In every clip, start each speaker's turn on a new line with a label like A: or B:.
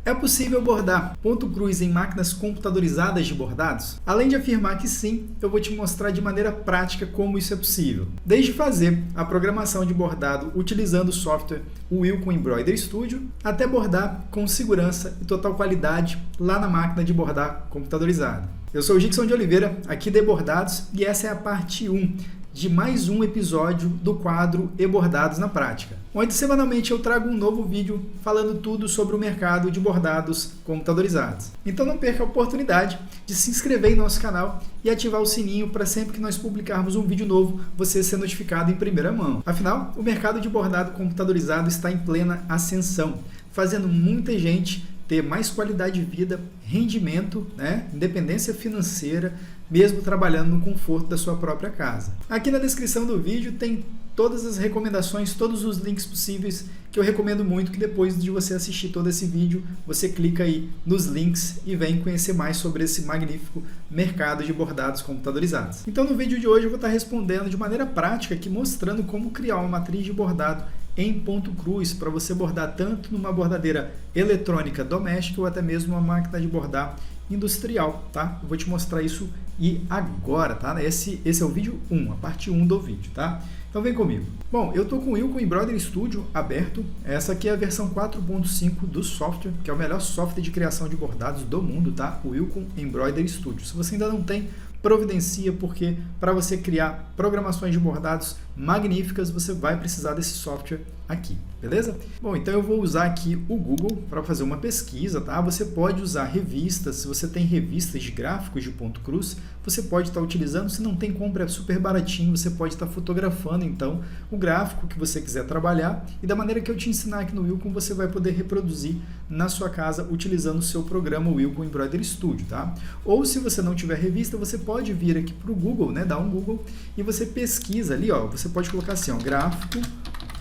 A: É possível bordar ponto cruz em máquinas computadorizadas de bordados? Além de afirmar que sim, eu vou te mostrar de maneira prática como isso é possível. Desde fazer a programação de bordado utilizando o software Wilcon Embroidery Studio, até bordar com segurança e total qualidade lá na máquina de bordar computadorizada. Eu sou o Gixson de Oliveira, aqui de Bordados, e essa é a parte 1 de mais um episódio do quadro E-Bordados na Prática, onde semanalmente eu trago um novo vídeo falando tudo sobre o mercado de bordados computadorizados. Então não perca a oportunidade de se inscrever em nosso canal e ativar o sininho para sempre que nós publicarmos um vídeo novo, você ser notificado em primeira mão. Afinal, o mercado de bordado computadorizado está em plena ascensão, fazendo muita gente ter mais qualidade de vida, rendimento, independência financeira, mesmo trabalhando no conforto da sua própria casa. Aqui na descrição do vídeo tem todas as recomendações, todos os links possíveis que eu recomendo muito que depois de você assistir todo esse vídeo, você clica aí nos links e vem conhecer mais sobre esse magnífico mercado de bordados computadorizados. Então no vídeo de hoje eu vou estar respondendo de maneira prática aqui, mostrando como criar uma matriz de bordado em ponto cruz para você bordar tanto numa bordadeira eletrônica doméstica ou até mesmo uma máquina de bordar industrial, tá? Eu vou te mostrar isso e agora, tá? Esse é o vídeo 1, a parte 1 do vídeo, tá? Então vem comigo. Bom, eu estou com o Wilcon Embroidery Studio aberto. Essa aqui é a versão 4.5 do software, que é o melhor software de criação de bordados do mundo, tá? O Wilcon Embroidery Studio. Se você ainda não tem, providencia, porque para você criar programações de bordados magníficas, você vai precisar desse software aqui, beleza? Bom, então eu vou usar aqui o Google para fazer uma pesquisa, tá? Você pode usar revistas, se você tem revistas de gráficos de ponto cruz, você pode estar utilizando, se não tem, compra, é super baratinho, você pode estar fotografando então o gráfico que você quiser trabalhar e da maneira que eu te ensinar aqui no Wilcon, você vai poder reproduzir na sua casa utilizando o seu programa Wilcon Embroidery Studio, tá? Ou se você não tiver revista, você pode vir aqui para o Google, dar um Google e você pesquisa ali, ó, você pode colocar assim, ó, gráfico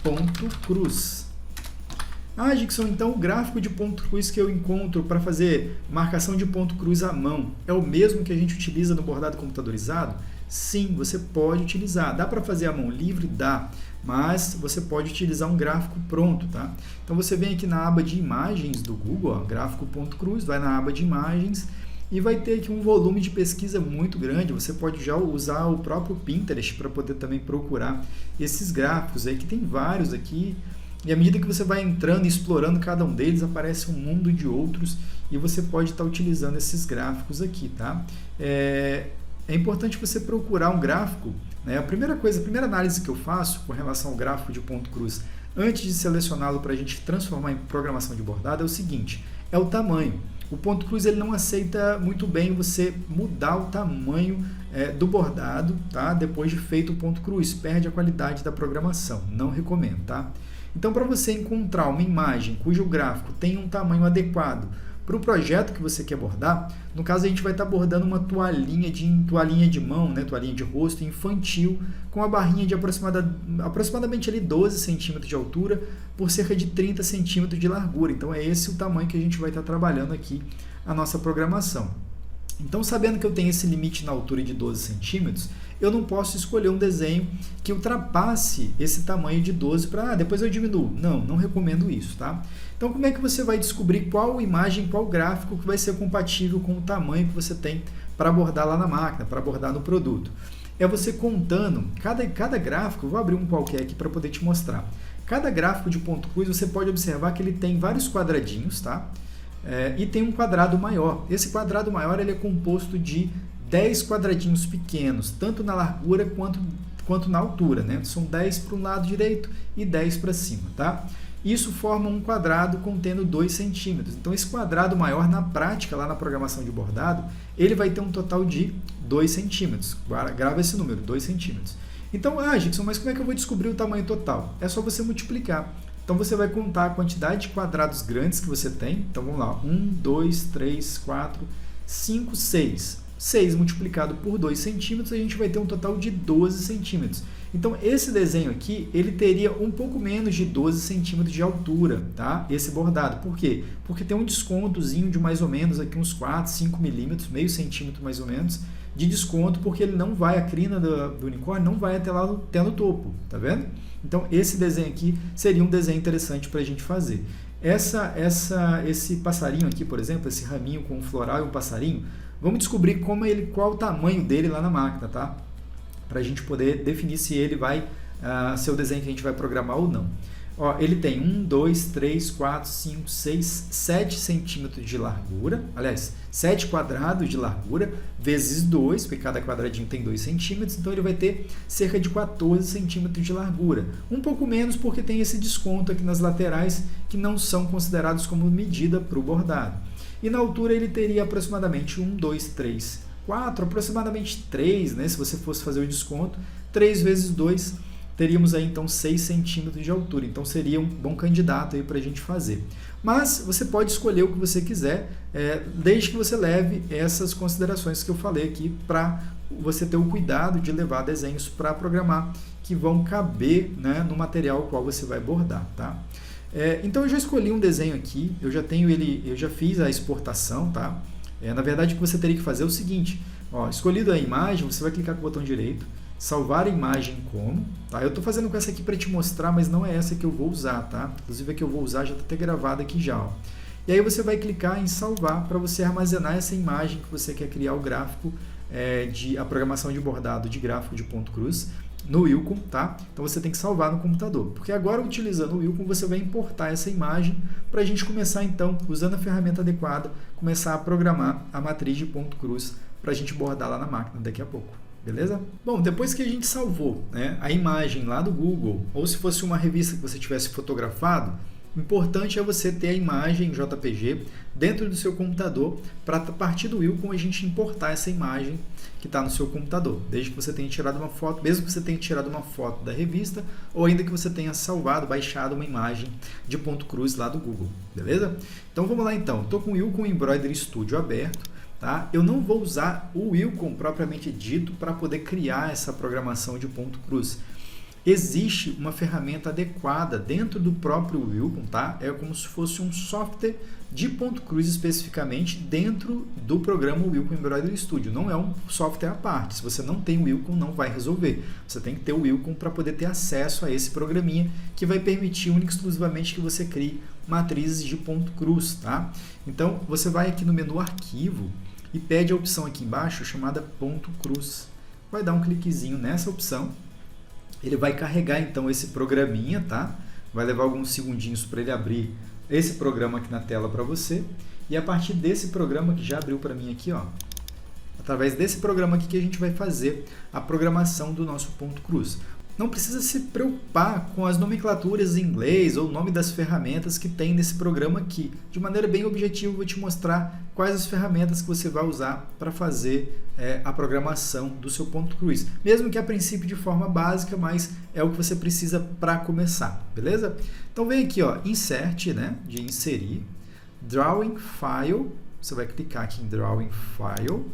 A: ponto cruz. Ah, Gixson, então o gráfico de ponto cruz que eu encontro para fazer marcação de ponto cruz à mão é o mesmo que a gente utiliza no bordado computadorizado? Sim, você pode utilizar. Dá para fazer à mão livre? Dá, mas você pode utilizar um gráfico pronto, tá? Então você vem aqui na aba de imagens do Google, ó, gráfico ponto cruz, vai na aba de imagens e vai ter aqui um volume de pesquisa muito grande. Você pode já usar o próprio Pinterest para poder também procurar esses gráficos aí, que tem vários aqui. E à medida que você vai entrando e explorando cada um deles, aparece um mundo de outros e você pode estar utilizando esses gráficos aqui, tá? É importante você procurar um gráfico, né? A primeira análise que eu faço com relação ao gráfico de ponto cruz, antes de selecioná-lo para a gente transformar em programação de bordado, é o seguinte, é o tamanho. O ponto cruz ele não aceita muito bem você mudar o tamanho do bordado, tá? Depois de feito o ponto cruz, perde a qualidade da programação, não recomendo, tá? Então, para você encontrar uma imagem cujo gráfico tem um tamanho adequado para o projeto que você quer bordar, no caso a gente vai estar bordando uma toalhinha de mão, toalhinha de rosto infantil, com a barrinha de aproximadamente ali 12 centímetros de altura por cerca de 30 centímetros de largura. Então é esse o tamanho que a gente vai estar trabalhando aqui a nossa programação. Então, sabendo que eu tenho esse limite na altura de 12 centímetros, eu não posso escolher um desenho que ultrapasse esse tamanho de 12 para depois eu diminuo. Não recomendo isso, tá? Então, como é que você vai descobrir qual imagem, qual gráfico que vai ser compatível com o tamanho que você tem para bordar lá na máquina, para bordar no produto? É você contando cada gráfico, vou abrir um qualquer aqui para poder te mostrar. Cada gráfico de ponto cruz, você pode observar que ele tem vários quadradinhos, tá? E tem um quadrado maior. Esse quadrado maior ele é composto de 10 quadradinhos pequenos, tanto na largura quanto na altura, São 10 para o lado direito e 10 para cima, tá? Isso forma um quadrado contendo 2 centímetros. Então, esse quadrado maior, na prática, lá na programação de bordado, ele vai ter um total de 2 centímetros. Grava esse número, 2 centímetros. Então, Gixson, mas como é que eu vou descobrir o tamanho total? É só você multiplicar. Então, você vai contar a quantidade de quadrados grandes que você tem. Então, vamos lá. 1, 2, 3, 4, 5, 6. 6 multiplicado por 2 centímetros, a gente vai ter um total de 12 centímetros. Então, esse desenho aqui, ele teria um pouco menos de 12 centímetros de altura, tá? Esse bordado. Por quê? Porque tem um descontozinho de mais ou menos aqui uns 4, 5 milímetros, meio centímetro mais ou menos, de desconto, porque ele não vai, a crina do unicórnio não vai até no topo, tá vendo? Então, esse desenho aqui seria um desenho interessante para a gente fazer. Esse passarinho aqui, por exemplo, esse raminho com um floral e um passarinho, vamos descobrir qual o tamanho dele lá na máquina, tá? Para a gente poder definir se ele vai ser o desenho que a gente vai programar ou não. Ó, ele tem 1, 2, 3, 4, 5, 6, 7 centímetros de largura, aliás, 7 quadrados de largura, vezes 2, porque cada quadradinho tem 2 centímetros, então ele vai ter cerca de 14 centímetros de largura. Um pouco menos porque tem esse desconto aqui nas laterais, que não são considerados como medida para o bordado. E na altura ele teria aproximadamente 1, 2, 3, 4, aproximadamente 3, né, se você fosse fazer o desconto, 3 vezes 2, teríamos aí então 6 centímetros de altura, então seria um bom candidato aí para a gente fazer. Mas você pode escolher o que você quiser, desde que você leve essas considerações que eu falei aqui, para você ter o cuidado de levar desenhos para programar que vão caber, né, no material qual você vai bordar, tá? Então eu já escolhi um desenho aqui, eu já fiz a exportação, tá? Na verdade o que você teria que fazer é o seguinte, ó, escolhido a imagem, você vai clicar com o botão direito, salvar a imagem como, tá? Eu estou fazendo com essa aqui para te mostrar, mas não é essa que eu vou usar, tá? Inclusive a que eu vou usar já está até gravada aqui já, ó. E aí você vai clicar em salvar para você armazenar essa imagem que você quer criar o gráfico, a programação de bordado de gráfico de ponto cruz no Wilcom, tá? Então você tem que salvar no computador, porque agora utilizando o Wilcom você vai importar essa imagem para a gente começar então, usando a ferramenta adequada, começar a programar a matriz de ponto cruz para a gente bordar lá na máquina daqui a pouco. Beleza? Bom, depois que a gente salvou, né, a imagem lá do Google, ou se fosse uma revista que você tivesse fotografado, o importante é você ter a imagem JPG dentro do seu computador, para a partir do Wilcom a gente importar essa imagem que está no seu computador, desde que você tenha tirado uma foto, mesmo que você tenha tirado uma foto da revista, ou ainda que você tenha salvado, baixado uma imagem de ponto cruz lá do Google, beleza? Então vamos lá então, estou com o Wilcom Embroidery Studio aberto. Tá? Eu não vou usar o Wilcom propriamente dito para poder criar essa programação de ponto cruz. Existe uma ferramenta adequada dentro do próprio Wilcom, tá? É como se fosse um software de ponto cruz especificamente dentro do programa Wilcom Embroidery Studio. Não é um software à parte. Se você não tem o Wilcom, não vai resolver. Você tem que ter o Wilcom para poder ter acesso a esse programinha que vai permitir única e exclusivamente que você crie matrizes de ponto cruz, tá? Então, você vai aqui no menu Arquivo e pede a opção aqui embaixo chamada ponto cruz. Vai dar um cliquezinho nessa opção. Ele vai carregar então esse programinha, tá? Vai levar alguns segundinhos para ele abrir esse programa aqui na tela para você. E a partir desse programa que já abriu para mim aqui, ó, através desse programa aqui que a gente vai fazer a programação do nosso ponto cruz. Não precisa se preocupar com as nomenclaturas em inglês ou o nome das ferramentas que tem nesse programa aqui. De maneira bem objetiva, eu vou te mostrar quais as ferramentas que você vai usar para fazer a programação do seu ponto cruz. Mesmo que a princípio de forma básica, mas é o que você precisa para começar, beleza? Então vem aqui, ó, Insert, né, de inserir, Drawing File, você vai clicar aqui em Drawing File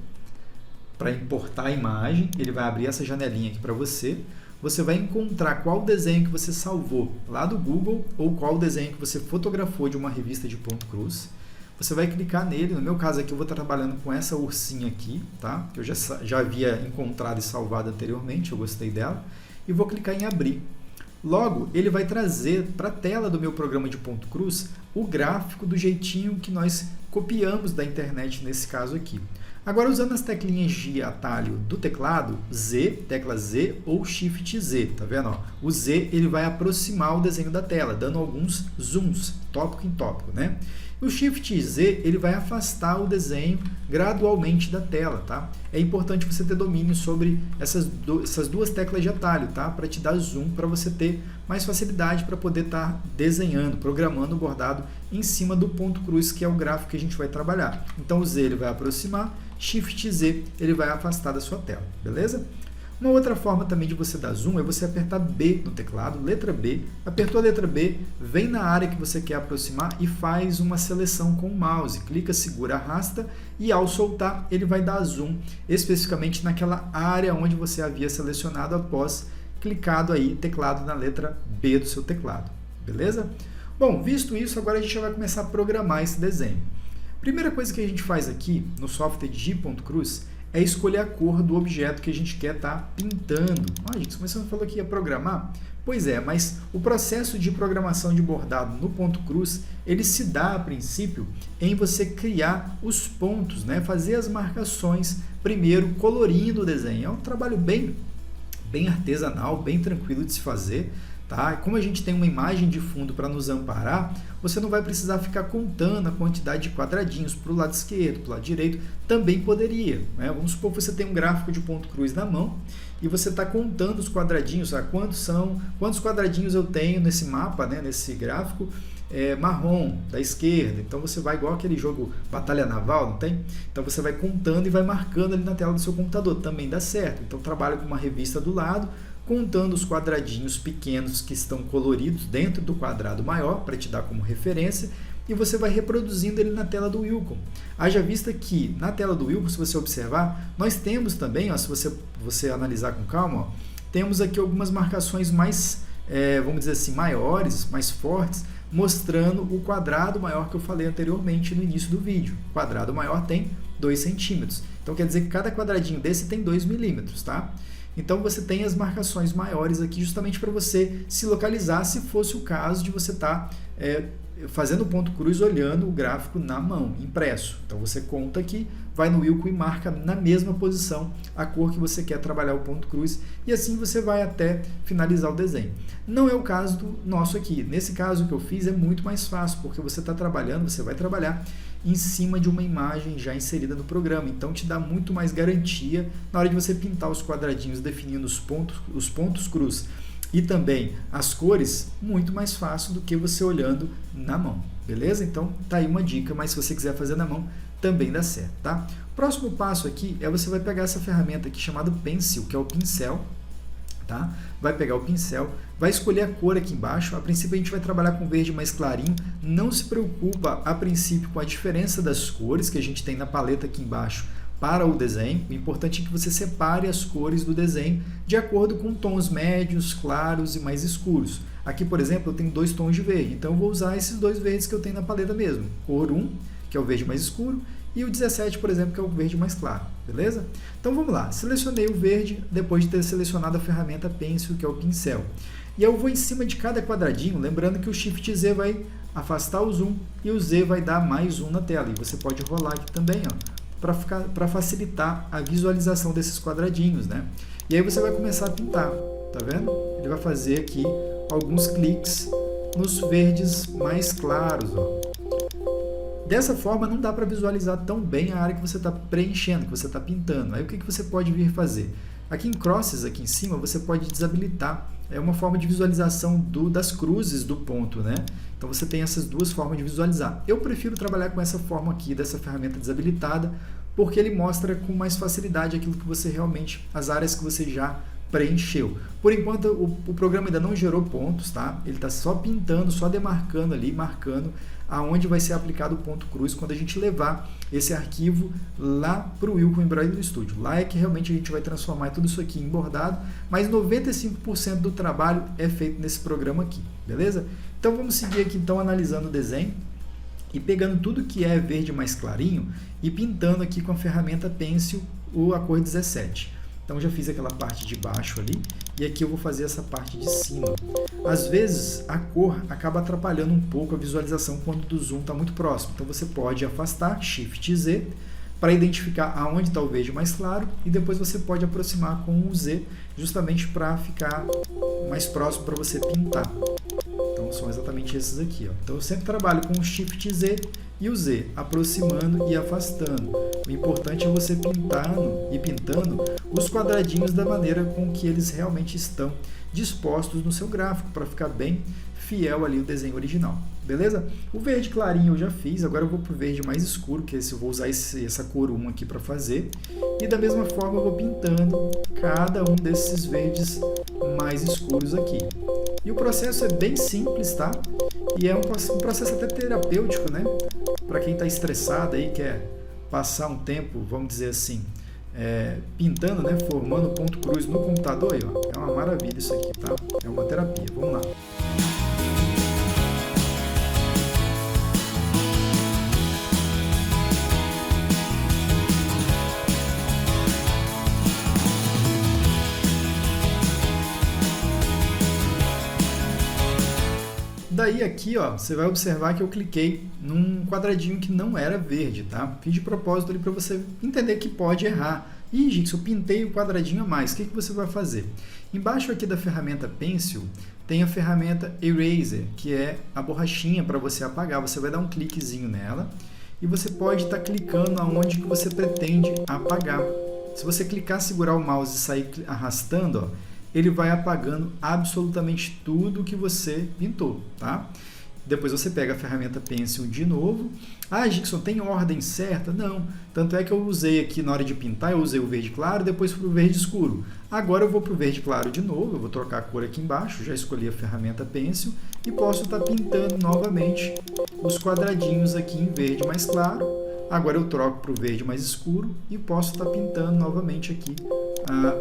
A: para importar a imagem, ele vai abrir essa janelinha aqui para você. Você vai encontrar qual desenho que você salvou lá do Google ou qual desenho que você fotografou de uma revista de ponto cruz. Você vai clicar nele, no meu caso aqui eu vou estar trabalhando com essa ursinha aqui, tá? Que eu já havia encontrado e salvado anteriormente, eu gostei dela. E vou clicar em abrir. Logo, ele vai trazer para a tela do meu programa de ponto cruz o gráfico do jeitinho que nós copiamos da internet nesse caso aqui. Agora, usando as teclinhas de atalho do teclado, Z, tecla Z ou Shift Z, tá vendo? Ó, o Z ele vai aproximar o desenho da tela, dando alguns zooms, tópico em tópico, né? E o Shift Z ele vai afastar o desenho gradualmente da tela, tá? É importante você ter domínio sobre essas duas teclas de atalho, tá? Para te dar zoom, para você ter mais facilidade para poder estar desenhando, programando o bordado em cima do ponto cruz, que é o gráfico que a gente vai trabalhar. Então o Z ele vai aproximar, Shift Z ele vai afastar da sua tela, beleza? Uma outra forma também de você dar zoom é você apertar B no teclado, letra B, apertou a letra B, vem na área que você quer aproximar e faz uma seleção com o mouse, clica, segura, arrasta e ao soltar ele vai dar zoom especificamente naquela área onde você havia selecionado após clicado aí, teclado na letra B do seu teclado, beleza? Bom, visto isso, agora a gente já vai começar a programar esse desenho. Primeira coisa que a gente faz aqui no software de ponto cruz é escolher a cor do objeto que a gente quer estar pintando. Gente, mas você não falou que ia programar? Pois é, mas o processo de programação de bordado no ponto cruz, ele se dá, a princípio, em você criar os pontos, né? Fazer as marcações, primeiro colorindo o desenho. É um trabalho bem artesanal, bem tranquilo de se fazer. Tá? Como a gente tem uma imagem de fundo para nos amparar, você não vai precisar ficar contando a quantidade de quadradinhos para o lado esquerdo, para o lado direito, também poderia. Né? Vamos supor que você tem um gráfico de ponto cruz na mão e você está contando os quadradinhos, quantos quadradinhos eu tenho nesse mapa, né? Nesse gráfico marrom da esquerda. Então você vai igual aquele jogo Batalha Naval, não tem? Então você vai contando e vai marcando ali na tela do seu computador, também dá certo. Então trabalha com uma revista do lado, contando os quadradinhos pequenos que estão coloridos dentro do quadrado maior, para te dar como referência, e você vai reproduzindo ele na tela do Wilcom. Haja vista que na tela do Wilcom, se você observar, nós temos também, se você analisar com calma, temos aqui algumas marcações mais, vamos dizer assim, maiores, mais fortes, mostrando o quadrado maior que eu falei anteriormente no início do vídeo. O quadrado maior tem 2 centímetros. Então quer dizer que cada quadradinho desse tem 2 milímetros, tá? Então você tem as marcações maiores aqui justamente para você se localizar se fosse o caso de você estar fazendo o ponto cruz olhando o gráfico na mão, impresso. Então você conta aqui, vai no Wilcom e marca na mesma posição a cor que você quer trabalhar o ponto cruz e assim você vai até finalizar o desenho. Não é o caso do nosso aqui. Nesse caso que eu fiz é muito mais fácil, porque você vai trabalhar em cima de uma imagem já inserida no programa. Então te dá muito mais garantia na hora de você pintar os quadradinhos, definindo os pontos cruz e também as cores, muito mais fácil do que você olhando na mão, beleza? Então tá aí uma dica, mas se você quiser fazer na mão, também dá certo, tá? Próximo passo aqui você vai pegar essa ferramenta aqui chamada Pencil, que é o pincel, tá? Vai pegar o pincel, vai escolher a cor aqui embaixo. A princípio a gente vai trabalhar com verde mais clarinho. Não se preocupa a princípio com a diferença das cores que a gente tem na paleta aqui embaixo para o desenho. O importante é que você separe as cores do desenho de acordo com tons médios, claros e mais escuros. Aqui, por exemplo, eu tenho 2 tons de verde, então eu vou usar esses 2 verdes que eu tenho na paleta mesmo. Cor 1, que é o verde mais escuro, e o 17, por exemplo, que é o verde mais claro, beleza? Então vamos lá, selecionei o verde depois de ter selecionado a ferramenta Pencil, que é o pincel. E eu vou em cima de cada quadradinho, lembrando que o Shift Z vai afastar o zoom e o Z vai dar mais zoom na tela. E você pode rolar aqui também, para facilitar a visualização desses quadradinhos, né? E aí você vai começar a pintar, tá vendo? Ele vai fazer aqui alguns cliques nos verdes mais claros, Dessa forma, não dá para visualizar tão bem a área que você está preenchendo, que você está pintando. Aí o que você pode vir fazer? Aqui em Crosses, aqui em cima, você pode desabilitar. É uma forma de visualização das cruzes do ponto, né? Então você tem essas 2 formas de visualizar. Eu prefiro trabalhar com essa forma aqui, dessa ferramenta desabilitada, porque ele mostra com mais facilidade aquilo que você realmente, as áreas que você já preencheu. Por enquanto, o programa ainda não gerou pontos, tá? Ele está só pintando, só demarcando ali, marcando aonde vai ser aplicado o ponto cruz quando a gente levar esse arquivo lá para o Wilcom Embroidery Studio. Lá é que realmente a gente vai transformar tudo isso aqui em bordado, mas 95% do trabalho é feito nesse programa aqui, beleza? Então vamos seguir aqui então analisando o desenho e pegando tudo que é verde mais clarinho e pintando aqui com a ferramenta Pencil a cor 17. Então já fiz aquela parte de baixo ali e aqui eu vou fazer essa parte de cima. Às vezes a cor acaba atrapalhando um pouco a visualização quando do zoom está muito próximo. Então você pode afastar, Shift Z, para identificar aonde está o verde mais claro e depois você pode aproximar com o Z justamente para ficar mais próximo para você pintar. Então são exatamente esses aqui. Então eu sempre trabalho com o Shift Z e o Z, aproximando e afastando. O importante é você pintando os quadradinhos da maneira com que eles realmente estão dispostos no seu gráfico, para ficar bem fiel ali o desenho original, beleza? O verde clarinho eu já fiz, agora eu vou para o verde mais escuro, que eu vou usar essa cor 1 aqui para fazer, e da mesma forma eu vou pintando cada um desses verdes mais escuros aqui. E o processo é bem simples, tá? E é um processo até terapêutico, né? Para quem está estressado aí, quer passar um tempo, vamos dizer assim, pintando, né? Formando ponto cruz no computador, aí, ó. É uma maravilha isso aqui, tá? É uma terapia. Vamos lá. daí aqui, ó, você vai observar que eu cliquei num quadradinho que não era verde, tá? Fiz de propósito ali para você entender que pode errar. Ih, gente, eu pintei o quadradinho a mais. O que você vai fazer? Embaixo aqui da ferramenta Pencil, tem a ferramenta Eraser, que é a borrachinha para você apagar. Você vai dar um cliquezinho nela e você pode estar clicando aonde que você pretende apagar. Se você clicar, segurar o mouse e sair arrastando, ó, ele vai apagando absolutamente tudo que você pintou, tá? Depois você pega a ferramenta Pencil de novo. Ah, Gixson, tem ordem certa? Não. Tanto é que eu usei aqui na hora de pintar, eu usei o verde claro, depois fui para o verde escuro. Agora eu vou para o verde claro de novo, eu vou trocar a cor aqui embaixo, já escolhi a ferramenta Pencil e posso estar pintando novamente os quadradinhos aqui em verde mais claro. Agora eu troco para o verde mais escuro e posso estar pintando novamente aqui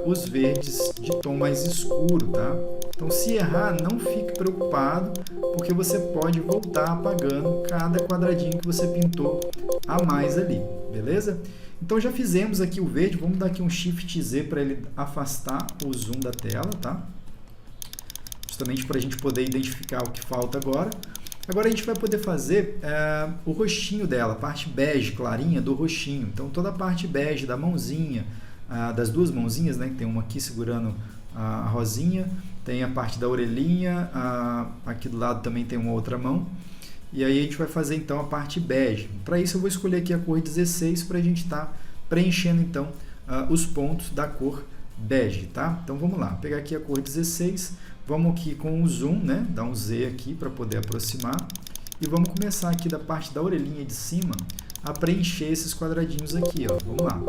A: os verdes de tom mais escuro, tá? Então, se errar, não fique preocupado, porque você pode voltar apagando cada quadradinho que você pintou a mais ali, beleza? Então, já fizemos aqui o verde, vamos dar aqui um Shift Z para ele afastar o zoom da tela, tá? Justamente para a gente poder identificar o que falta agora. Agora a gente vai poder fazer o rostinho dela, a parte bege clarinha do rostinho. Então, toda a parte bege da mãozinha, das duas mãozinhas, né? Tem uma aqui segurando a rosinha, tem a parte da orelhinha, aqui do lado também tem uma outra mão. E aí a gente vai fazer então a parte bege. Para isso eu vou escolher aqui a cor 16 para a gente estar preenchendo então os pontos da cor bege, tá? Então vamos lá, pegar aqui a cor 16, vamos aqui com o zoom, né? Dar um Z aqui para poder aproximar e vamos começar aqui da parte da orelhinha de cima a preencher esses quadradinhos aqui, ó. Vamos lá.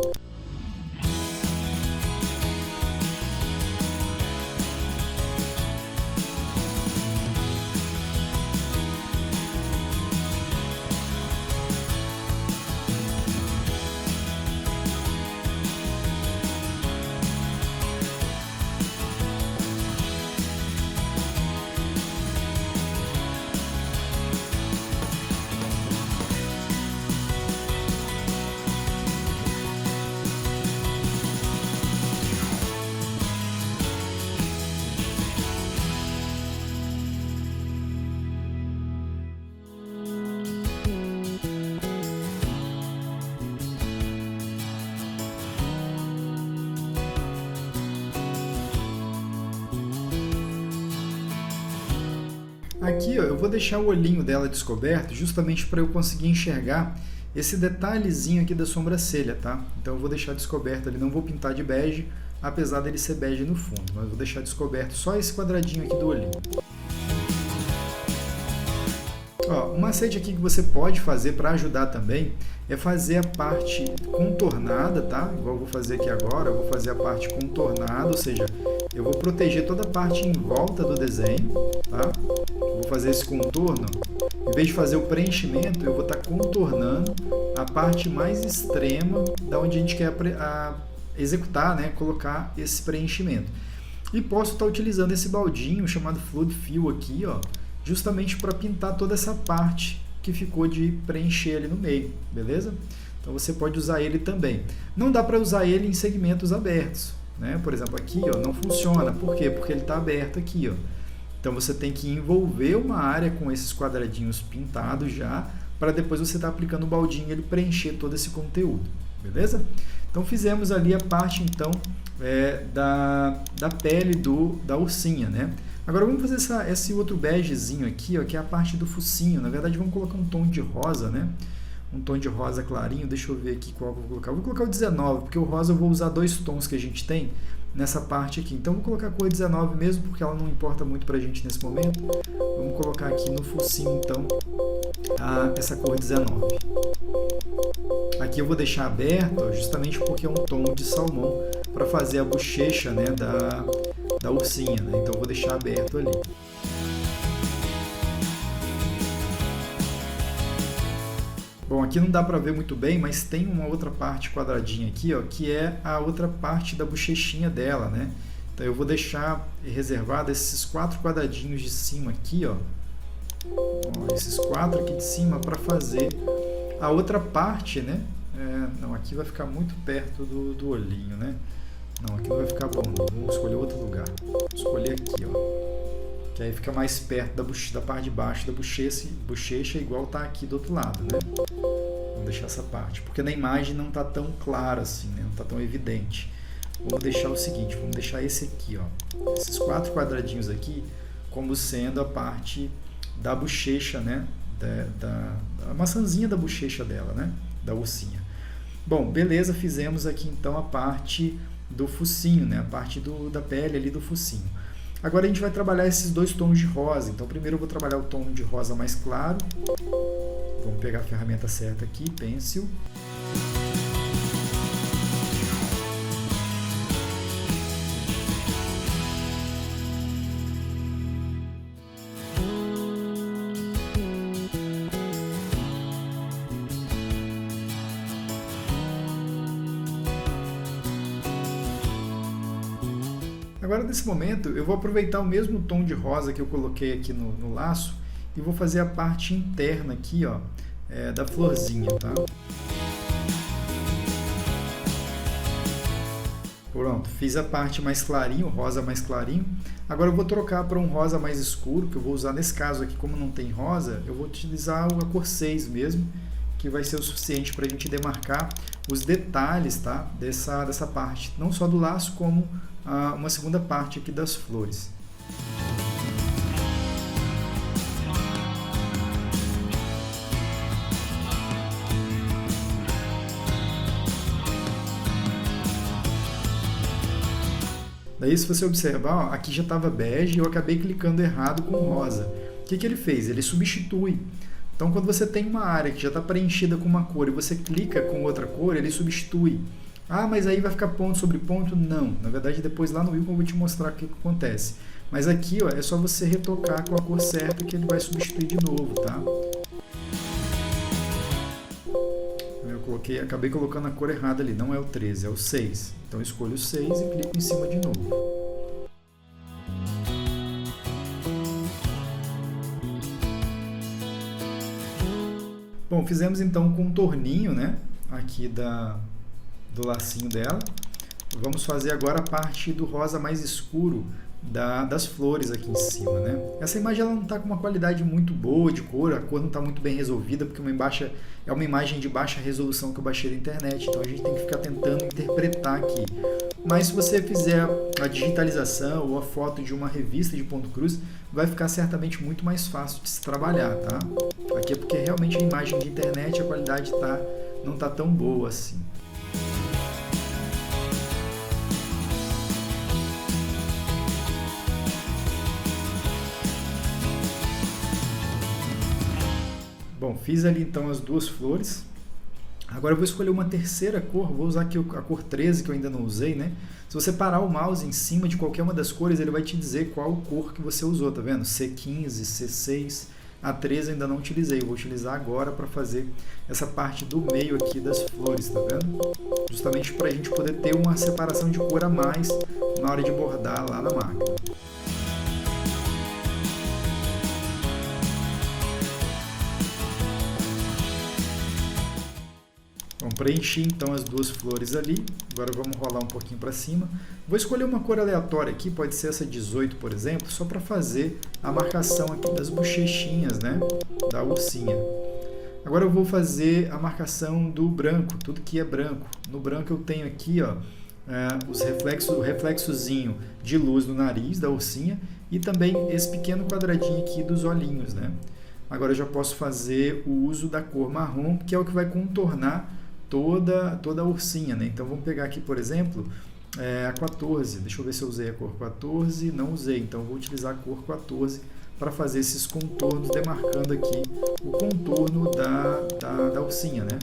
A: Aqui, ó, eu vou deixar o olhinho dela descoberto justamente para eu conseguir enxergar esse detalhezinho aqui da sobrancelha, tá? Então eu vou deixar descoberto ali, não vou pintar de bege, apesar dele ser bege no fundo, mas vou deixar descoberto só esse quadradinho aqui do olhinho. Ó, um macete aqui que você pode fazer para ajudar também é fazer a parte contornada, tá? Igual eu vou fazer aqui agora, eu vou fazer a parte contornada, ou seja, eu vou proteger toda a parte em volta do desenho, tá? Vou fazer esse contorno, em vez de fazer o preenchimento, eu vou estar contornando a parte mais extrema da onde a gente quer executar, né? Colocar esse preenchimento. E posso estar utilizando esse baldinho chamado Fluid Fill aqui, ó, justamente para pintar toda essa parte que ficou de preencher ali no meio, beleza? Então você pode usar ele também. Não dá para usar ele em segmentos abertos, né? Por exemplo, aqui, ó, não funciona. Por quê? Porque ele está aberto aqui, ó. Então você tem que envolver uma área com esses quadradinhos pintados já, para depois você estar aplicando o baldinho e ele preencher todo esse conteúdo, beleza? Então fizemos ali a parte então da pele da ursinha, né? Agora vamos fazer esse outro begezinho aqui, ó, que é a parte do focinho. Na verdade vamos colocar um tom de rosa, né? Um tom de rosa clarinho. Deixa eu ver aqui qual eu vou colocar. Vou colocar o 19, porque o rosa eu vou usar dois tons que a gente tem nessa parte aqui. Então vou colocar a cor 19 mesmo, porque ela não importa muito pra gente nesse momento. Vamos colocar aqui no focinho então essa cor 19. Aqui eu vou deixar aberto, ó, justamente porque é um tom de salmão para fazer a bochecha, né, da ursinha, né? Então eu vou deixar aberto ali. Bom, aqui não dá para ver muito bem, mas tem uma outra parte quadradinha aqui, ó, que é a outra parte da bochechinha dela, né? Então eu vou deixar reservado esses 4 quadradinhos de cima aqui, ó. Esses 4 aqui de cima para fazer a outra parte, né? Não, aqui vai ficar muito perto do olhinho, né? Não, aqui não vai ficar bom, não. Vamos escolher outro lugar. Vou escolher aqui, ó. que aí fica mais perto da parte de baixo da bochecha, igual tá aqui do outro lado, né? Vamos deixar essa parte, porque na imagem não tá tão claro assim, né? Não tá tão evidente. Vamos deixar o seguinte, vamos deixar esse aqui, ó, esses 4 quadradinhos aqui, como sendo a parte da bochecha, né? Da maçãzinha da bochecha dela, né? Da ursinha. Bom, beleza, fizemos aqui então a parte do focinho, né? A parte da pele ali do focinho. Agora a gente vai trabalhar esses 2 tons de rosa. Então primeiro eu vou trabalhar o tom de rosa mais claro. Vamos pegar a ferramenta certa aqui, Pencil. Agora, nesse momento, eu vou aproveitar o mesmo tom de rosa que eu coloquei aqui no laço e vou fazer a parte interna aqui, ó, da florzinha, tá? Pronto, fiz a parte mais clarinho, rosa mais clarinho. Agora eu vou trocar para um rosa mais escuro, que eu vou usar nesse caso aqui, como não tem rosa, eu vou utilizar a cor 6 mesmo, que vai ser o suficiente para a gente demarcar os detalhes, tá? dessa parte, não só do laço, como uma segunda parte aqui das flores. Daí, se você observar, ó, aqui já estava bege e eu acabei clicando errado com rosa. O que ele fez? Ele substitui. Então, quando você tem uma área que já está preenchida com uma cor e você clica com outra cor, ele substitui. Ah, mas aí vai ficar ponto sobre ponto? Não. Na verdade, depois lá no Wacom eu vou te mostrar o que acontece. Mas aqui, ó, é só você retocar com a cor certa que ele vai substituir de novo, tá? Eu acabei colocando a cor errada ali. Não é o 13, é o 6. Então, eu escolho o 6 e clico em cima de novo. Bom, fizemos então um contorninho, né? Aqui do lacinho dela. Vamos fazer agora a parte do rosa mais escuro das flores aqui em cima, né? Essa imagem ela não está com uma qualidade muito boa de cor, a cor não está muito bem resolvida, porque é uma imagem de baixa resolução que eu baixei da internet, então a gente tem que ficar tentando interpretar aqui. Mas se você fizer a digitalização ou a foto de uma revista de ponto cruz, vai ficar certamente muito mais fácil de se trabalhar, tá? Aqui é porque realmente a imagem de internet, a qualidade não está tão boa assim. Bom, fiz ali então as 2 flores. Agora eu vou escolher uma terceira cor, vou usar aqui a cor 13 que eu ainda não usei, né? Se você parar o mouse em cima de qualquer uma das cores, ele vai te dizer qual cor que você usou, tá vendo? C15, C6, a 13 ainda não utilizei, eu vou utilizar agora para fazer essa parte do meio aqui das flores, tá vendo? Justamente para a gente poder ter uma separação de cor a mais na hora de bordar lá na máquina. Vamos preencher então as 2 flores ali. Agora vamos rolar um pouquinho para cima. Vou escolher uma cor aleatória aqui, pode ser essa 18, por exemplo, só para fazer a marcação aqui das bochechinhas, né, da ursinha. Agora eu vou fazer a marcação do branco, tudo que é branco. No branco eu tenho aqui, ó, o reflexozinho de luz no nariz da ursinha e também esse pequeno quadradinho aqui dos olhinhos, né. Agora eu já posso fazer o uso da cor marrom, que é o que vai contornar toda a ursinha, né? Então vamos pegar aqui, por exemplo, a 14. Deixa eu ver se eu usei a cor 14. Não usei, então eu vou utilizar a cor 14 para fazer esses contornos, demarcando aqui o contorno da ursinha, né?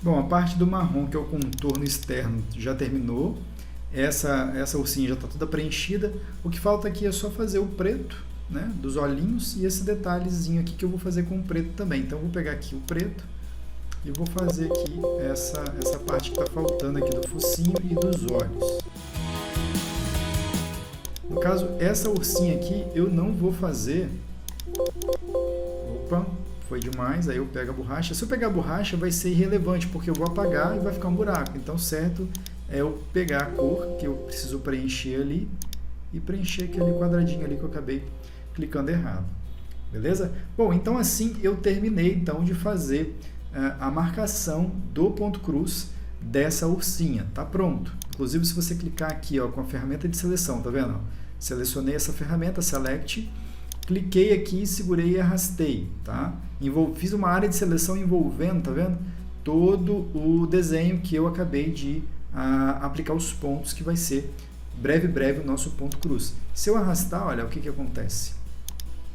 A: Bom, a parte do marrom, que é o contorno externo, já terminou. essa ursinha já está toda preenchida. O que falta aqui é só fazer o preto, né, dos olhinhos e esse detalhezinho aqui que eu vou fazer com o preto também. Então eu vou pegar aqui o preto e vou fazer aqui essa parte que está faltando aqui do focinho e dos olhos. No caso, essa ursinha aqui eu não vou fazer... Opa, foi demais, aí eu pego a borracha. Se eu pegar a borracha vai ser irrelevante, porque eu vou apagar e vai ficar um buraco. Então certo é eu pegar a cor que eu preciso preencher ali e preencher aquele quadradinho ali que eu acabei clicando errado. Beleza? Bom, então assim eu terminei então de fazer a marcação do ponto cruz dessa ursinha. Tá pronto. Inclusive se você clicar aqui ó, com a ferramenta de seleção, tá vendo? Selecionei essa ferramenta, Select, cliquei aqui, segurei e arrastei, tá? Fiz uma área de seleção envolvendo, tá vendo? Todo o desenho que eu acabei de aplicar os pontos, que vai ser breve o nosso ponto cruz. Se eu arrastar, olha o que acontece.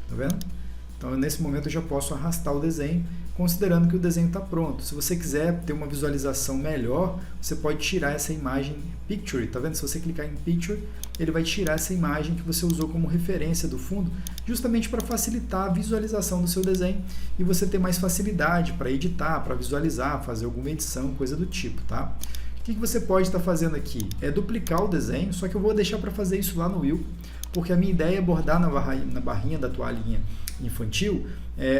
A: Tá vendo? Então, nesse momento, eu já posso arrastar o desenho, considerando que o desenho está pronto. Se você quiser ter uma visualização melhor, você pode tirar essa imagem Picture, tá vendo? Se você clicar em Picture, ele vai tirar essa imagem que você usou como referência do fundo, justamente para facilitar a visualização do seu desenho e você ter mais facilidade para editar, para visualizar, fazer alguma edição, coisa do tipo, tá? O que você pode estar fazendo aqui? É duplicar o desenho, só que eu vou deixar para fazer isso lá no Will, porque a minha ideia é bordar na barrinha da toalhinha infantil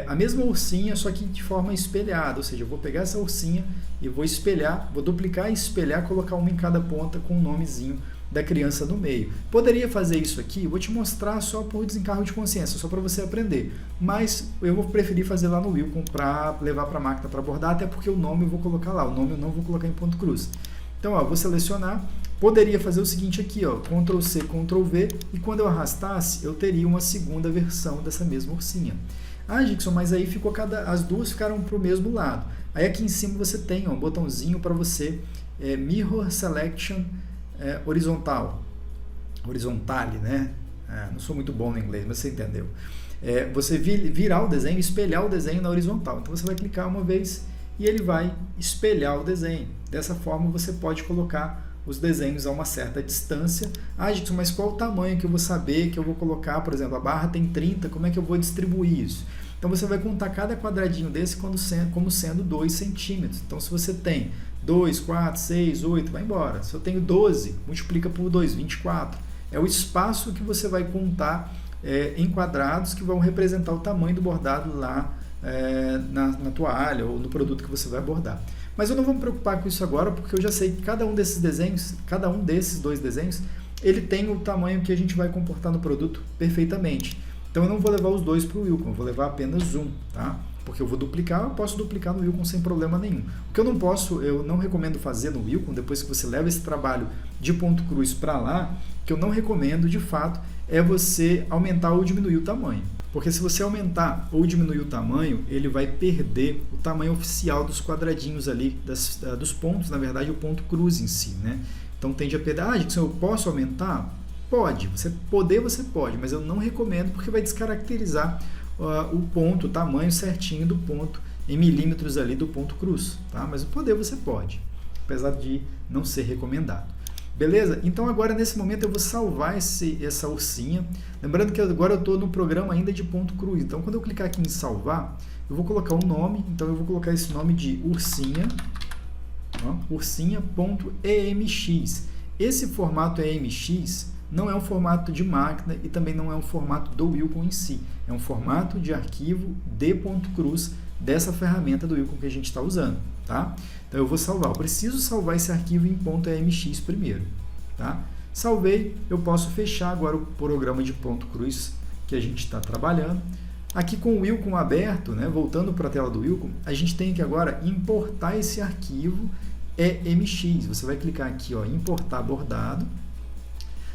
A: a mesma ursinha, só que de forma espelhada, ou seja, eu vou pegar essa ursinha e vou espelhar, vou duplicar e espelhar, colocar uma em cada ponta com o nomezinho da criança no meio. Poderia fazer isso aqui, vou te mostrar só por desencargo de consciência, só para você aprender, mas eu vou preferir fazer lá no Wilcom para levar para a máquina para bordar, até porque o nome eu vou colocar lá, o nome eu não vou colocar em ponto cruz. Então, ó, vou selecionar, poderia fazer o seguinte aqui, ó, Ctrl C, Ctrl V, e quando eu arrastasse, eu teria uma segunda versão dessa mesma ursinha. Ah, Gikson, mas aí ficou as duas ficaram para o mesmo lado. Aí aqui em cima você tem ó, um botãozinho para você, Mirror Selection horizontale, né? Não sou muito bom no inglês, mas você entendeu. Você virar o desenho, espelhar o desenho na horizontal. Então você vai clicar uma vez e ele vai espelhar o desenho. Dessa forma você pode colocar os desenhos a uma certa distância. Ah, Gikson, mas qual o tamanho que eu vou saber que eu vou colocar? Por exemplo, a barra tem 30, como é que eu vou distribuir isso? Então você vai contar cada quadradinho desse como sendo 2 centímetros. Então se você tem 2, 4, 6, 8, vai embora. Se eu tenho 12, multiplica por 2, 24. É o espaço que você vai contar em quadrados que vão representar o tamanho do bordado lá na toalha ou no produto que você vai bordar. Mas eu não vou me preocupar com isso agora, porque eu já sei que cada um desses desenhos, cada um desses 2 desenhos, ele tem o tamanho que a gente vai comportar no produto perfeitamente. Então eu não vou levar os 2 para o Wilcom, eu vou levar apenas um, tá? Porque eu vou duplicar, eu posso duplicar no Wilcom sem problema nenhum. O que eu não posso, eu não recomendo fazer no Wilcom, depois que você leva esse trabalho de ponto cruz para lá, que eu não recomendo de fato, é você aumentar ou diminuir o tamanho. Porque se você aumentar ou diminuir o tamanho, ele vai perder o tamanho oficial dos quadradinhos ali, dos pontos, na verdade o ponto cruz em si, né? Então tende a perder. Ah, Gikson, eu posso aumentar? Pode, você pode, mas eu não recomendo porque vai descaracterizar o ponto, o tamanho certinho do ponto, em milímetros ali do ponto cruz, tá? Mas o poder você pode, apesar de não ser recomendado. Beleza? Então agora nesse momento eu vou salvar essa ursinha. Lembrando que agora eu estou no programa ainda de ponto cruz. Então quando eu clicar aqui em salvar, eu vou colocar um nome. Então eu vou colocar esse nome de ursinha, ursinha.emx. Esse formato emx não é um formato de máquina e também não é um formato do Wilcom em si. É um formato de arquivo de ponto cruz dessa ferramenta do Wilcom que a gente está usando, tá? Então eu vou salvar. Eu preciso salvar esse arquivo em .emx primeiro, tá? Salvei, eu posso fechar agora o programa de ponto cruz que a gente está trabalhando. Aqui com o Wilcom aberto, né, voltando para a tela do Wilcom, a gente tem que agora importar esse arquivo emx. Você vai clicar aqui, ó, importar bordado.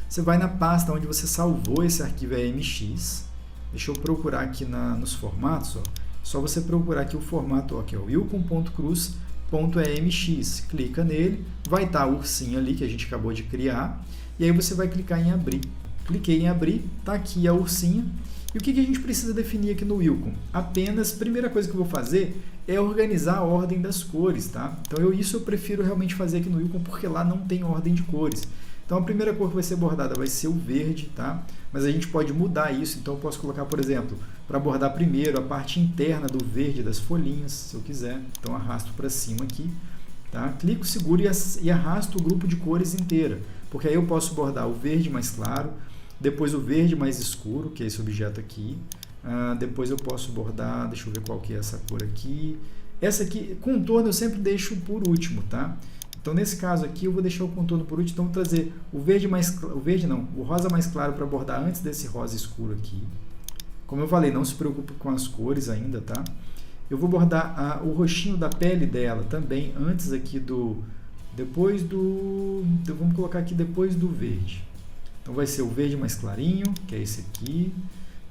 A: Você vai na pasta onde você salvou esse arquivo emx. Deixa eu procurar aqui nos formatos, ó. Só você procurar aqui o formato, ó, que é o wilcom.cruz.emx. Clica nele, vai estar a ursinha ali que a gente acabou de criar. E aí você vai clicar em abrir. Cliquei em abrir, está aqui a ursinha. E o que a gente precisa definir aqui no Wilcom? Apenas, primeira coisa que eu vou fazer é organizar a ordem das cores, tá? Então isso eu prefiro realmente fazer aqui no Wilcom porque lá não tem ordem de cores. Então a primeira cor que vai ser bordada vai ser o verde, tá? Mas a gente pode mudar isso, então eu posso colocar, por exemplo, para bordar primeiro a parte interna do verde das folhinhas, se eu quiser. Então arrasto para cima aqui, tá? Clico, seguro e arrasto o grupo de cores inteira, porque aí eu posso bordar o verde mais claro, depois o verde mais escuro, que é esse objeto aqui. Depois eu posso bordar, deixa eu ver qual que é essa cor aqui. Essa aqui, contorno eu sempre deixo por último, tá? Então nesse caso aqui eu vou deixar o contorno por último, então vou trazer o rosa mais claro para bordar antes desse rosa escuro aqui. Como eu falei, não se preocupe com as cores ainda, tá? Eu vou bordar o roxinho da pele dela também antes aqui vamos colocar aqui depois do verde. Então vai ser o verde mais clarinho, que é esse aqui.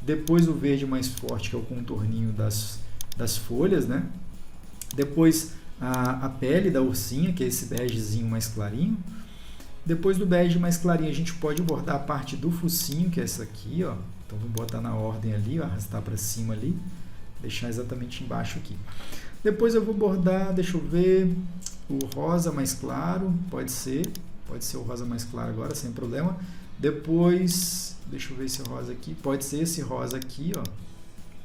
A: Depois o verde mais forte, que é o contorninho das folhas, né? Depois a pele da ursinha, que é esse begezinho mais clarinho. Depois do bege mais clarinho, a gente pode bordar a parte do focinho, que é essa aqui, ó. Então vamos botar na ordem ali, ó, arrastar para cima ali, deixar exatamente embaixo aqui. Depois eu vou bordar, deixa eu ver, o rosa mais claro, pode ser o rosa mais claro agora, sem problema. Depois, deixa eu ver esse rosa aqui, pode ser esse rosa aqui, ó.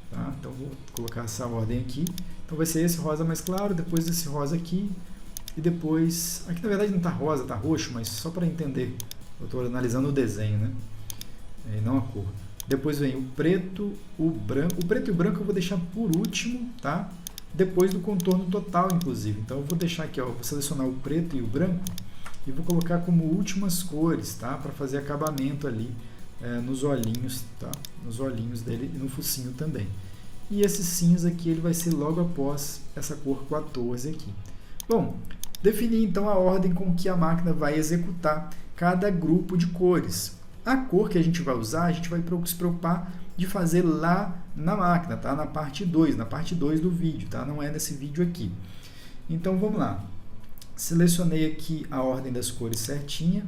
A: Tá? Então vou colocar essa ordem aqui. Então vai ser esse rosa mais claro, depois esse rosa aqui, e depois, aqui na verdade não está rosa, está roxo, mas só para entender, eu estou analisando o desenho, né? E não a cor. Depois vem o preto, o branco. O preto e o branco eu vou deixar por último, tá? Depois do contorno total, inclusive. Então eu vou deixar aqui, ó, vou selecionar o preto e o branco e vou colocar como últimas cores, tá? Para fazer acabamento ali nos olhinhos, tá? Nos olhinhos dele e no focinho também. E esse cinza aqui ele vai ser logo após essa cor 14 aqui. Bom, defini então a ordem com que a máquina vai executar cada grupo de cores. A cor que a gente vai usar, a gente vai se preocupar de fazer lá na máquina, tá? Na parte 2 do vídeo, tá? Não é nesse vídeo aqui. Então vamos lá. Selecionei aqui a ordem das cores certinha.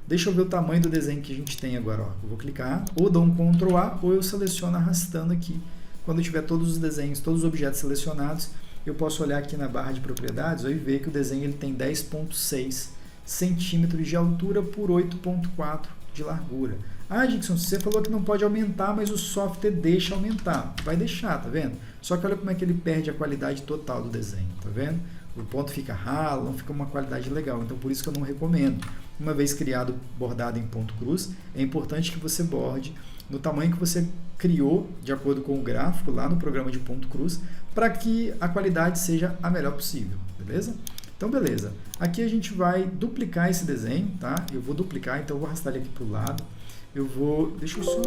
A: Deixa eu ver o tamanho do desenho que a gente tem agora, ó. Eu vou clicar, ou dou um Ctrl A, ou eu seleciono arrastando aqui. Quando eu tiver todos os desenhos, todos os objetos selecionados, eu posso olhar aqui na barra de propriedades e ver que o desenho ele tem 10,6 centímetros de altura por 8,4 de largura. Ah, Dixon, você falou que não pode aumentar, mas o software deixa aumentar. Vai deixar, tá vendo? Só que olha como é que ele perde a qualidade total do desenho, tá vendo? O ponto fica ralo, não fica uma qualidade legal. Então, por isso que eu não recomendo. Uma vez criado, bordado em ponto cruz, é importante que você borde no tamanho que você criou, de acordo com o gráfico, lá no programa de ponto cruz, para que a qualidade seja a melhor possível, beleza? Então, beleza. Aqui a gente vai duplicar esse desenho, tá? Eu vou duplicar, então eu vou arrastar ele aqui para o lado. Deixa eu só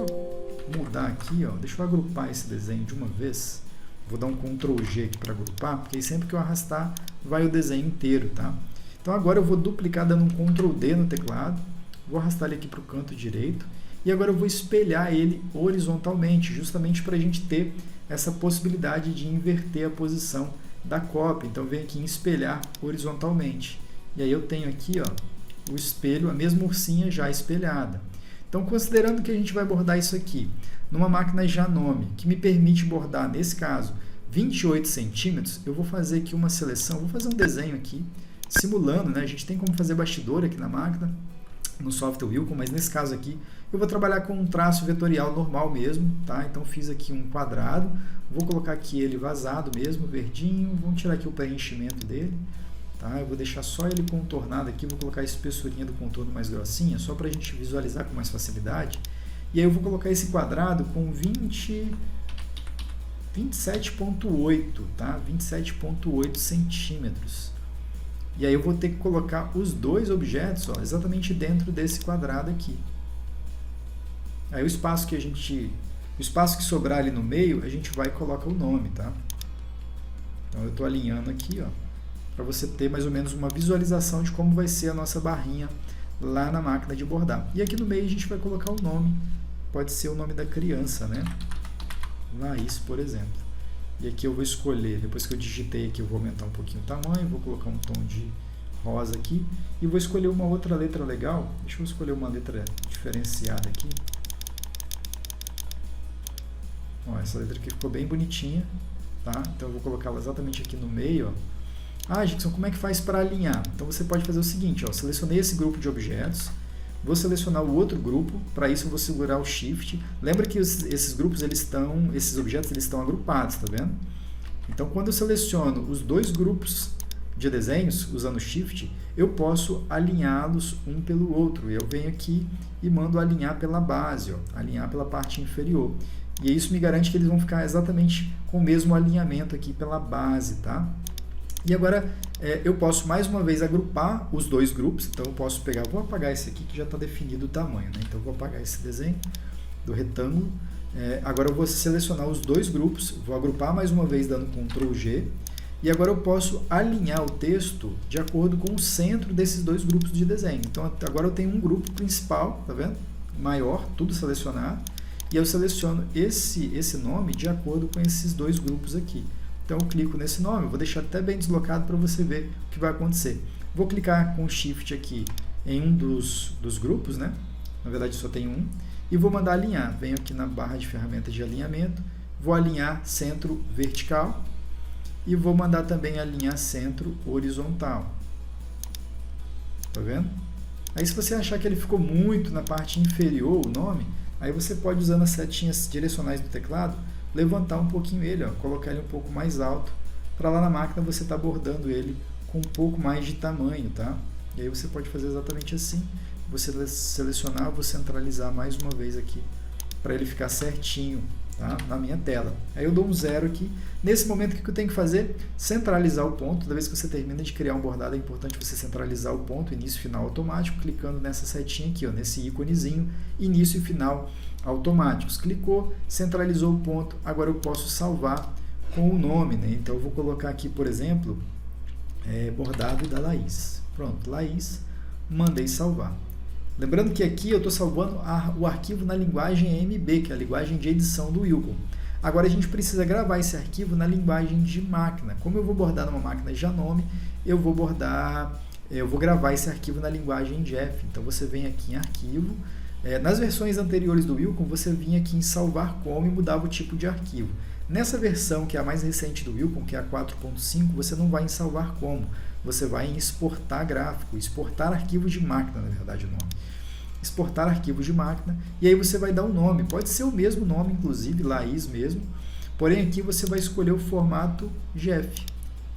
A: mudar aqui, ó. Deixa eu agrupar esse desenho de uma vez. Vou dar um Ctrl G aqui para agrupar, porque aí sempre que eu arrastar, vai o desenho inteiro, tá? Então agora eu vou duplicar dando um Ctrl D no teclado. Vou arrastar ele aqui para o canto direito. E agora eu vou espelhar ele horizontalmente, justamente para a gente ter essa possibilidade de inverter a posição da cópia. Então vem aqui em espelhar horizontalmente. E aí eu tenho aqui, ó, o espelho, a mesma ursinha já espelhada. Então, considerando que a gente vai bordar isso aqui numa máquina Janome, que me permite bordar, nesse caso, 28 centímetros, eu vou fazer aqui uma seleção, vou fazer um desenho aqui, simulando, né? A gente tem como fazer bastidor aqui na máquina, no software Wilcon, mas nesse caso aqui, eu vou trabalhar com um traço vetorial normal mesmo, tá? Então, fiz aqui um quadrado, vou colocar aqui ele vazado mesmo, verdinho, vamos tirar aqui o preenchimento dele, tá? Eu vou deixar só ele contornado aqui, vou colocar a espessurinha do contorno mais grossinha, só para a gente visualizar com mais facilidade. E aí eu vou colocar esse quadrado com 27,8, tá? 27,8 centímetros. E aí eu vou ter que colocar os dois objetos, ó, exatamente dentro desse quadrado aqui. Aí o espaço que sobrar ali no meio, a gente vai e coloca o nome, tá? Então eu estou alinhando aqui, ó, para você ter mais ou menos uma visualização de como vai ser a nossa barrinha lá na máquina de bordar. E aqui no meio a gente vai colocar o nome, pode ser o nome da criança, né? Laís, por exemplo. E aqui eu vou escolher, depois que eu digitei aqui, eu vou aumentar um pouquinho o tamanho, vou colocar um tom de rosa aqui, e vou escolher uma outra letra legal. Deixa eu escolher uma letra diferenciada aqui. Ó, essa letra aqui ficou bem bonitinha, tá? Então eu vou colocá-la exatamente aqui no meio, ó. Ah, Dixon, como é que faz para alinhar? Então você pode fazer o seguinte, ó, selecionei esse grupo de objetos, vou selecionar o outro grupo, para isso eu vou segurar o Shift. Lembra que esses grupos, esses objetos eles estão agrupados, tá vendo? Então, quando eu seleciono os dois grupos de desenhos, usando o Shift, eu posso alinhá-los um pelo outro. Eu venho aqui e mando alinhar pela base, ó, alinhar pela parte inferior. E isso me garante que eles vão ficar exatamente com o mesmo alinhamento aqui pela base, tá? E agora eu posso mais uma vez agrupar os dois grupos. Então eu posso pegar, vou apagar esse aqui que já está definido o tamanho, né? Então eu vou apagar esse desenho do retângulo. Agora eu vou selecionar os dois grupos, vou agrupar mais uma vez dando Ctrl G. E agora eu posso alinhar o texto de acordo com o centro desses dois grupos de desenho. Então agora eu tenho um grupo principal, tá vendo? Maior, tudo selecionado. E eu seleciono esse nome de acordo com esses dois grupos aqui. Então eu clico nesse nome, vou deixar até bem deslocado para você ver o que vai acontecer. Vou clicar com o Shift aqui em um dos grupos, né? Na verdade só tem um. E vou mandar alinhar. Venho aqui na barra de ferramentas de alinhamento, vou alinhar centro vertical e vou mandar também alinhar centro horizontal. Tá vendo? Aí se você achar que ele ficou muito na parte inferior, o nome, aí você pode, usando as setinhas direcionais do teclado, levantar um pouquinho ele, ó, colocar ele um pouco mais alto, para lá na máquina você estar bordando ele com um pouco mais de tamanho, tá? E aí você pode fazer exatamente assim, você selecionar, vou centralizar mais uma vez aqui, para ele ficar certinho, tá? Na minha tela. Aí eu dou um 0 aqui. Nesse momento, o que eu tenho que fazer? Centralizar o ponto. Toda vez que você termina de criar um bordado, é importante você centralizar o ponto, início e final automático, clicando nessa setinha aqui, ó, nesse íconezinho, início e final automáticos. Clicou, centralizou o ponto, agora eu posso salvar com o nome, né? Então eu vou colocar aqui, por exemplo, bordado da Laís. Pronto, Laís, mandei salvar. Lembrando que aqui eu estou salvando o arquivo na linguagem MB, que é a linguagem de edição do Wilcon. Agora a gente precisa gravar esse arquivo na linguagem de máquina. Como eu vou bordar numa máquina Janome, eu vou gravar esse arquivo na linguagem Jeff. Então você vem aqui em arquivo. Nas versões anteriores do Wilcon, você vinha aqui em salvar como e mudava o tipo de arquivo. Nessa versão, que é a mais recente do Wilcon, que é a 4.5, você não vai em salvar como, você vai em exportar gráfico, exportar arquivos de máquina, na verdade, o nome. Exportar arquivos de máquina, e aí você vai dar um nome, pode ser o mesmo nome, inclusive, Laís mesmo, porém aqui você vai escolher o formato GEF.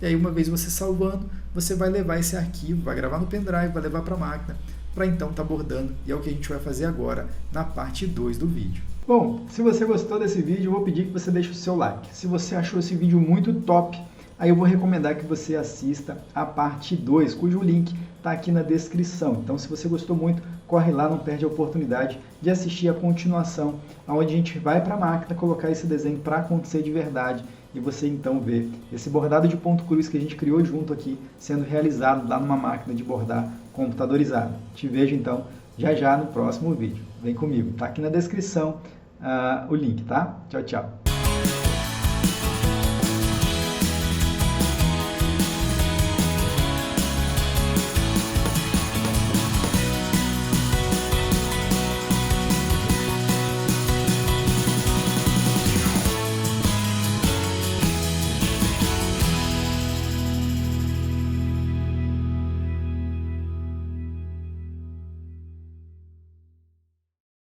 A: E aí, uma vez você salvando, você vai levar esse arquivo, vai gravar no pendrive, vai levar para a máquina, para então estar bordando, e é o que a gente vai fazer agora na parte 2 do vídeo. Bom, se você gostou desse vídeo, eu vou pedir que você deixe o seu like. Se você achou esse vídeo muito top, aí eu vou recomendar que você assista a parte 2, cujo link está aqui na descrição. Então, se você gostou muito, corre lá, não perde a oportunidade de assistir a continuação, onde a gente vai para a máquina colocar esse desenho para acontecer de verdade, e você então vê esse bordado de ponto cruz que a gente criou junto aqui, sendo realizado lá numa máquina de bordar computadorizada. Te vejo então já no próximo vídeo. Vem comigo, tá aqui na descrição o link, tá? Tchau, tchau.